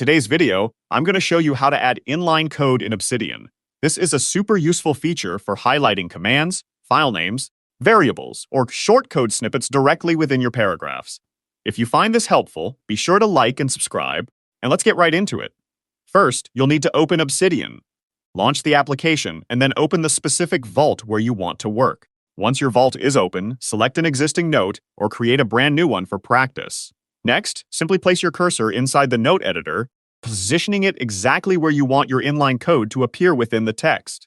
today's video, I'm going to show you how to add inline code in Obsidian. This is a super useful feature for highlighting commands, file names, variables, or short code snippets directly within your paragraphs. If you find this helpful, be sure to like and subscribe, and let's get right into it. First, you'll need to open Obsidian. Launch the application, and then open the specific vault where you want to work. Once your vault is open, select an existing note or create a brand new one for practice. Next, simply place your cursor inside the note editor, positioning it exactly where you want your inline code to appear within the text.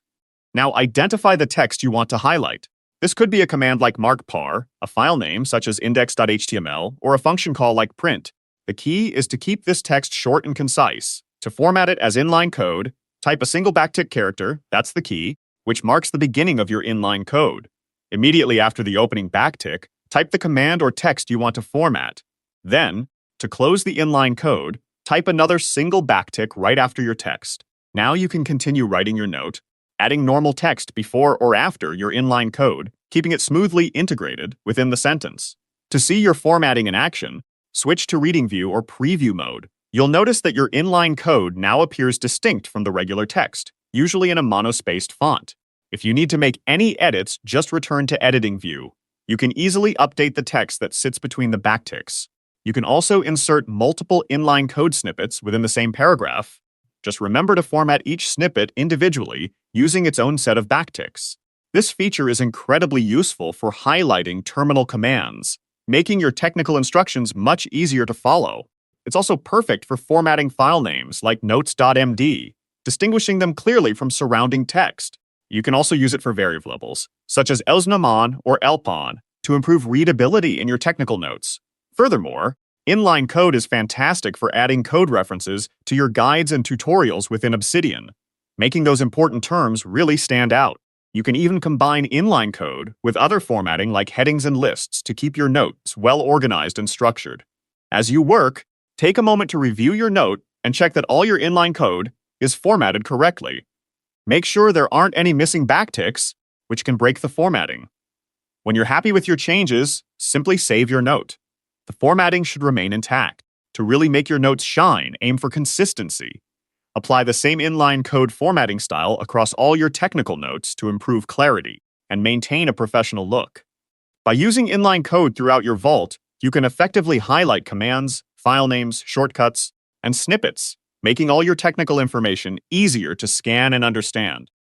Now identify the text you want to highlight. This could be a command like markdown, a file name such as index.html, or a function call like print. The key is to keep this text short and concise. To format it as inline code, type a single backtick character, that's the key, which marks the beginning of your inline code. Immediately after the opening backtick, type the command or text you want to format. Then, to close the inline code, type another single backtick right after your text. Now you can continue writing your note, adding normal text before or after your inline code, keeping it smoothly integrated within the sentence. To see your formatting in action, switch to reading view or preview mode. You'll notice that your inline code now appears distinct from the regular text, usually in a monospaced font. If you need to make any edits, just return to editing view. You can easily update the text that sits between the backticks. You can also insert multiple inline code snippets within the same paragraph. Just remember to format each snippet individually using its own set of backticks. This feature is incredibly useful for highlighting terminal commands, making your technical instructions much easier to follow. It's also perfect for formatting file names like notes.md, distinguishing them clearly from surrounding text. You can also use it for variables, such as elsnaman or elpon, to improve readability in your technical notes. Furthermore, inline code is fantastic for adding code references to your guides and tutorials within Obsidian, making those important terms really stand out. You can even combine inline code with other formatting like headings and lists to keep your notes well organized and structured. As you work, take a moment to review your note and check that all your inline code is formatted correctly. Make sure there aren't any missing backticks, which can break the formatting. When you're happy with your changes, simply save your note. The formatting should remain intact. To really make your notes shine, aim for consistency. Apply the same inline code formatting style across all your technical notes to improve clarity and maintain a professional look. By using inline code throughout your vault, you can effectively highlight commands, file names, shortcuts, and snippets, making all your technical information easier to scan and understand.